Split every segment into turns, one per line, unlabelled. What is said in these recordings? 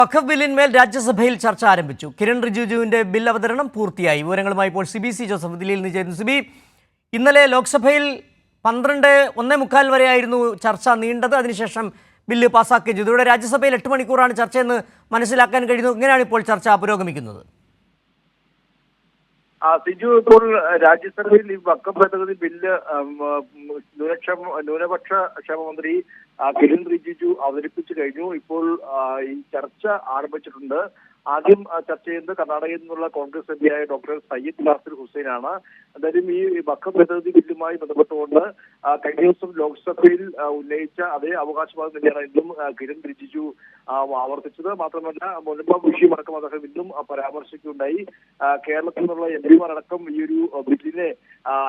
വഖഫ് ബില്ലിന്മേൽ രാജ്യസഭയിൽ ചർച്ച ആരംഭിച്ചു. കിരൺ റിജിജുവിന്റെ ബിൽ അവതരണം പൂർത്തിയായി. വിവരങ്ങളുമായി ഇപ്പോൾ സി ജോസഫ് ദില്ലിയിൽ നിന്ന് ചേരുന്നു. സിബി, ഇന്നലെ ലോക്സഭയിൽ 12:45 വരെയായിരുന്നു ചർച്ച നീണ്ടത്. അതിനുശേഷം ബില്ല് പാസ്സാക്കുകയും ചെയ്തു. ഇവിടെ രാജ്യസഭയിൽ 8 മണിക്കൂറാണ് ചർച്ചയെന്ന് മനസ്സിലാക്കാൻ കഴിയുന്നു. എങ്ങനെയാണ് ഇപ്പോൾ ചർച്ച പുരോഗമിക്കുന്നത്?
സിജു, ഇപ്പോൾ രാജ്യസഭയിൽ ഈ വഖഫ് ഭേദഗതി ബില്ല് ന്യൂനപക്ഷ ക്ഷേമ മന്ത്രി കിരൺ റിജിജു അവതരിപ്പിച്ചു കഴിഞ്ഞു. ഇപ്പോൾ ഈ ചർച്ച ആരംഭിച്ചിട്ടുണ്ട്. ആദ്യം ചർച്ച ചെയ്യുന്നത് കർണാടകയിൽ നിന്നുള്ള കോൺഗ്രസ് എംപിയായ ഡോക്ടർ സയ്യിദ് നാസിർ ഹുസൈനാണ്. എന്തായാലും ഈ വഖഫ് ഭേദഗതി ബില്ലുമായി ബന്ധപ്പെട്ടുകൊണ്ട് കഴിഞ്ഞ ദിവസം ലോക്സഭയിൽ ഉന്നയിച്ച അതേ അവകാശവാദം തന്നെയാണ് ഇന്നും കിരൺ റിജിജു ആവർത്തിച്ചത്. മാത്രമല്ല, മുൻപ് വിഷയമടക്കം അദ്ദേഹം ഇന്നും പരാമർശിക്കുകയുണ്ടായി. കേരളത്തിൽ നിന്നുള്ള എംപിമാരടക്കം ഈ ഒരു ബില്ലിനെ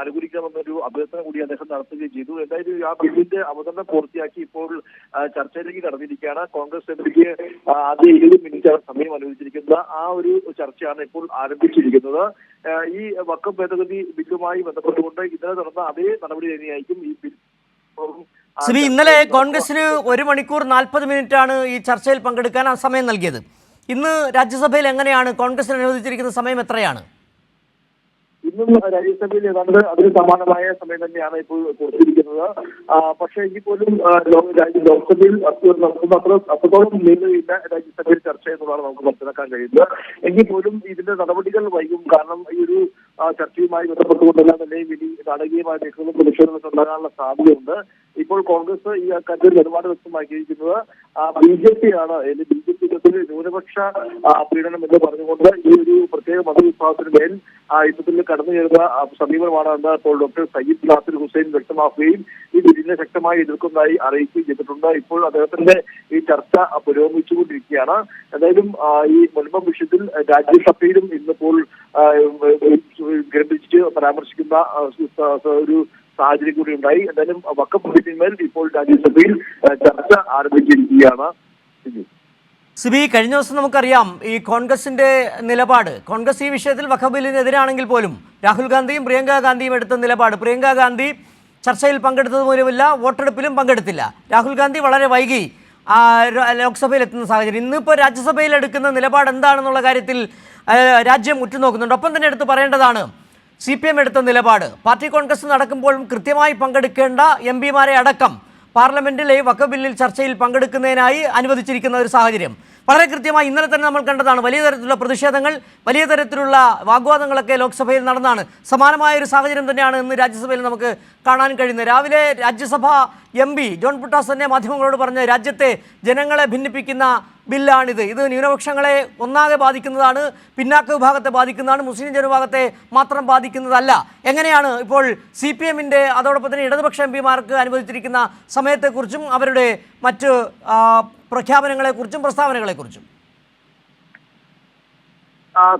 അനുകൂലിക്കണമെന്നൊരു അഭ്യർത്ഥന കൂടി അദ്ദേഹം നടത്തുകയും ചെയ്തു. എന്തായാലും ആ ബില്ലിന്റെ അവതരണം പൂർത്തിയാക്കി ഇപ്പോൾ ചർച്ചയിലേക്ക് കടന്നിരിക്കുകയാണ്. കോൺഗ്രസ് എംപിക്ക് ആദ്യ 20 മിനിറ്റ് സമയം അനുവദിച്ചിരിക്കുന്ന ആ ഒരു ചർച്ചയാണ് ഇപ്പോൾ ആരംഭിച്ചിരിക്കുന്നത്. ഈ വഖഫ് ഭേദഗതി ബില്ലുമായി ബന്ധപ്പെട്ടുകൊണ്ട് ഇന്നലെ നടന്ന അതേ നടപടി തന്നെയായിരിക്കും ഈ ബിൽ.
ഇന്നലെ കോൺഗ്രസിന് 1 മണിക്കൂർ 40 മിനിറ്റാണ് ഈ ചർച്ചയിൽ പങ്കെടുക്കാൻ സമയം നൽകിയത്. ഇന്ന് രാജ്യസഭയിൽ എങ്ങനെയാണ്? കോൺഗ്രസിന് അനുവദിച്ചിരിക്കുന്ന സമയം എത്രയാണ്?
ഇന്നും രാജ്യസഭയിൽ ഏതാണ്ട് അതിന് സമാനമായ സമയം തന്നെയാണ് ഇപ്പോൾ കൊടുത്തിരിക്കുന്നത്. പക്ഷേ എങ്കിൽ പോലും ലോക്സഭയിൽ അത്രത്തോളം നീളുകയില്ല രാജ്യസഭയിൽ ചർച്ച എന്നുള്ളതാണ് നമുക്ക് മനസ്സിലാക്കാൻ കഴിയുന്നത്. എങ്കിൽ പോലും ഇതിന്റെ നടപടികൾ വൈകും. കാരണം ഈ ഒരു ചർച്ചയുമായി ബന്ധപ്പെട്ടുകൊണ്ടെല്ലാം തന്നെ ഇനി നാടകീയമായ നീക്കങ്ങളും പ്രതിഷേധങ്ങളും ഉണ്ടാകാനുള്ള സാധ്യതയുണ്ട്. ഇപ്പോൾ കോൺഗ്രസ് ഈ കാര്യത്തിൽ നിലപാട് വ്യക്തമാക്കിയിരിക്കുന്നത് BJP ആണ്. BJP ന്യൂനപക്ഷ പീഡനം എന്ന് പറഞ്ഞുകൊണ്ട് ഈ ഒരു പ്രത്യേക മതവിഭാഗത്തിന് മേൽ യുദ്ധത്തിൽ കടന്നു ചേരുന്ന സമീപനമാണ് എന്ന് ഇപ്പോൾ ഡോക്ടർ സയ്യിദ് നാസിർ ഹുസൈൻ വ്യക്തമാക്കുകയും ഈ ബില്ലിനെ ശക്തമായി എതിർക്കുന്നതായി അറിയിക്കുകയും ചെയ്തിട്ടുണ്ട്. ഇപ്പോൾ അദ്ദേഹത്തിന്റെ ഈ ചർച്ച പുരോഗമിച്ചുകൊണ്ടിരിക്കുകയാണ്. എന്തായാലും ഈ മുൻപ് വിഷയത്തിൽ രാജ്യസഭയിലും ഇന്നിപ്പോൾ ഗ്രന്ഥിച്ച് പരാമർശിക്കുന്ന ഒരു സാഹചര്യം കൂടി ഉണ്ടായി. എന്തായാലും വഖഫ് ബില്ലിന്മേൽ ഇപ്പോൾ രാജ്യസഭയിൽ ചർച്ച ആരംഭിച്ചിരിക്കുകയാണ്.
സിബി, കഴിഞ്ഞ ദിവസം നമുക്കറിയാം ഈ കോൺഗ്രസിന്റെ നിലപാട്. കോൺഗ്രസ് ഈ വിഷയത്തിൽ വഖഫ് ബില്ലിനെതിരാണെങ്കിൽ പോലും രാഹുൽ ഗാന്ധിയും പ്രിയങ്ക ഗാന്ധിയും എടുത്ത നിലപാട്. പ്രിയങ്ക ഗാന്ധി ചർച്ചയിൽ പങ്കെടുത്തത് പോലുമില്ല, വോട്ടെടുപ്പിലും പങ്കെടുത്തില്ല. രാഹുൽ ഗാന്ധി വളരെ വൈകി ലോക്സഭയിൽ എത്തുന്ന സാഹചര്യം. ഇന്നിപ്പോൾ രാജ്യസഭയിൽ എടുക്കുന്ന നിലപാട് എന്താണെന്നുള്ള കാര്യത്തിൽ രാജ്യം ഉറ്റുനോക്കുന്നുണ്ട്. ഒപ്പം തന്നെ എടുത്ത് പറയേണ്ടതാണ് CPM എടുത്ത നിലപാട്. പാർട്ടി കോൺഗ്രസ് നടക്കുമ്പോഴും കൃത്യമായി പങ്കെടുക്കേണ്ട MPമാരെ അടക്കം പാർലമെന്റിലെ വഖഫ് ബില്ലിൽ ചർച്ചയിൽ പങ്കെടുക്കുന്നതിനായി അനുവദിച്ചിരിക്കുന്ന ഒരു സാഹചര്യം വളരെ കൃത്യമായി ഇന്നലെ തന്നെ നമ്മൾ കണ്ടതാണ്. വലിയ തരത്തിലുള്ള പ്രതിഷേധങ്ങൾ, വലിയ തരത്തിലുള്ള വാഗ്വാദങ്ങളൊക്കെ ലോക്സഭയിൽ നടന്നാണ്. സമാനമായ ഒരു സാഹചര്യം തന്നെയാണ് ഇന്ന് രാജ്യസഭയിൽ നമുക്ക് കാണാൻ കഴിയുന്നത്. രാവിലെ രാജ്യസഭ MP ജോൺ ബ്രിട്ടാസ് തന്നെ മാധ്യമങ്ങളോട് പറഞ്ഞ് രാജ്യത്തെ ജനങ്ങളെ ഭിന്നിപ്പിക്കുന്ന ബില്ലാണിത്. ഇത് ന്യൂനപക്ഷങ്ങളെ ഒന്നാകെ ബാധിക്കുന്നതാണ്, പിന്നാക്ക വിഭാഗത്തെ ബാധിക്കുന്നതാണ്, മുസ്ലിം ജനവിഭാഗത്തെ മാത്രം ബാധിക്കുന്നതല്ല. എങ്ങനെയാണ് ഇപ്പോൾ CPMന്റെ അതോടൊപ്പം തന്നെ ഇടതുപക്ഷ MPമാർക്ക് അനുവദിച്ചിരിക്കുന്ന സമയത്തെക്കുറിച്ചും അവരുടെ മറ്റ് പ്രഖ്യാപനങ്ങളെക്കുറിച്ചും പ്രസ്താവനകളെക്കുറിച്ചും?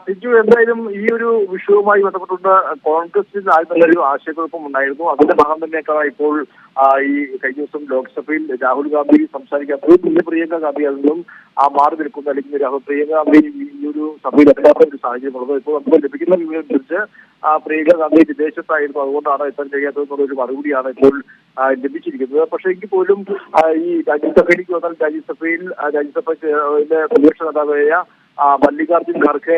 സിജു, എന്തായാലും ഈ ഒരു വിഷയവുമായി ബന്ധപ്പെട്ടുകൊണ്ട് കോൺഗ്രസിൽ നല്ലൊരു ആശയക്കുഴപ്പം ഉണ്ടായിരുന്നു. അതിന്റെ ഭാഗം തന്നെയൊക്കെയാണ് ഇപ്പോൾ ഈ കഴിഞ്ഞ ദിവസം ലോക്സഭയിൽ രാഹുൽ ഗാന്ധി സംസാരിക്കാത്തത്. പിന്നെ പ്രിയങ്ക ഗാന്ധി അതിൽ നിന്നും മാറി നിൽക്കുന്ന, അല്ലെങ്കിൽ പ്രിയങ്ക ഗാന്ധി ഈ ഒരു സഭയിൽ എത്താത്ത ഒരു സാഹചര്യമുള്ളത്. ഇപ്പോൾ നമുക്ക് ലഭിക്കുന്ന വിവരം അനുസരിച്ച് പ്രിയങ്ക ഗാന്ധി വിദേശത്തായിരുന്നു, അതുകൊണ്ടാണ് എത്താൻ കഴിയാത്തതെന്നുള്ള ഒരു മറുപടിയാണ് ഇപ്പോൾ ലഭിച്ചിരിക്കുന്നത്. പക്ഷേ എങ്കിൽ പോലും ഈ രാജ്യസഭയിലേക്ക് വന്നാൽ രാജ്യസഭയിലെ പ്രതിപക്ഷ നേതാവായ മല്ലികാർജുൻ ഖാർഗെ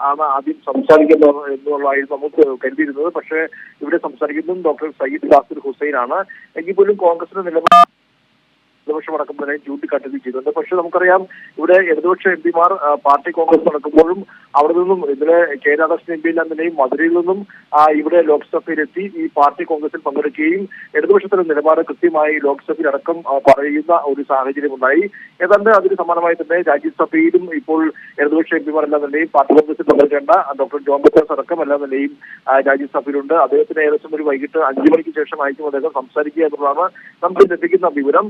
ആണ് ആദ്യം സംസാരിക്കുന്നത് എന്നുള്ളതായിരുന്നു നമുക്ക് കരുതിയിരുന്നത്. പക്ഷേ ഇവിടെ സംസാരിക്കുന്നതും ഡോക്ടർ സയ്യിദ് നാസിർ ഹുസൈൻ ആണ്. എങ്കിൽ പോലും കോൺഗ്രസിന്റെ നിലപാട് ഇടതുപക്ഷമടക്കം തന്നെ ചൂണ്ടിക്കാട്ടുകയും ചെയ്തിട്ടുണ്ട്. പക്ഷെ നമുക്കറിയാം, ഇവിടെ ഇടതുപക്ഷ MPമാർ പാർട്ടി കോൺഗ്രസ് നടക്കുമ്പോഴും അവിടെ നിന്നും ഇതിലെ രാധാകൃഷ്ണൻ MP എല്ലാം തന്നെയും മധുരയിൽ നിന്നും ഇവിടെ ലോക്സഭയിലെത്തി ഈ പാർട്ടി കോൺഗ്രസിൽ പങ്കെടുക്കുകയും ഇടതുപക്ഷത്തിന്റെ നിലപാട് കൃത്യമായി ലോക്സഭയിലടക്കം പറയുന്ന ഒരു സാഹചര്യം ഉണ്ടായി. ഏതാണ്ട് അതിന് സമാനമായി തന്നെ രാജ്യസഭയിലും ഇപ്പോൾ ഇടതുപക്ഷ MPമാർ എല്ലാം തന്നെയും പാർട്ടി കോൺഗ്രസിൽ പങ്കെടുക്കേണ്ട ഡോക്ടർ ജോൺ ബ്രിട്ടാസ് അടക്കം എല്ലാം തന്നെയും രാജ്യസഭയിലുണ്ട്. അദ്ദേഹത്തിന് ഏകദേശം ഒരു വൈകിട്ട് 5 മണിക്ക് ശേഷമായിരിക്കും അദ്ദേഹം സംസാരിക്കുക എന്നുള്ളതാണ് നമുക്ക് ലഭിക്കുന്ന വിവരം.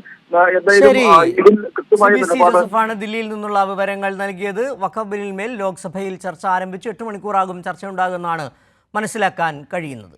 ജോസഫാണ് ദില്ലിയിൽ നിന്നുള്ള വിവരങ്ങൾ നൽകിയത്. വഖഫ് ബില്ലിന്മേൽ ലോക്സഭയിൽ ചർച്ച ആരംഭിച്ചു. 8 മണിക്കൂറാകും ചർച്ച ഉണ്ടാകുമെന്നാണ് മനസ്സിലാക്കാൻ കഴിയുന്നത്.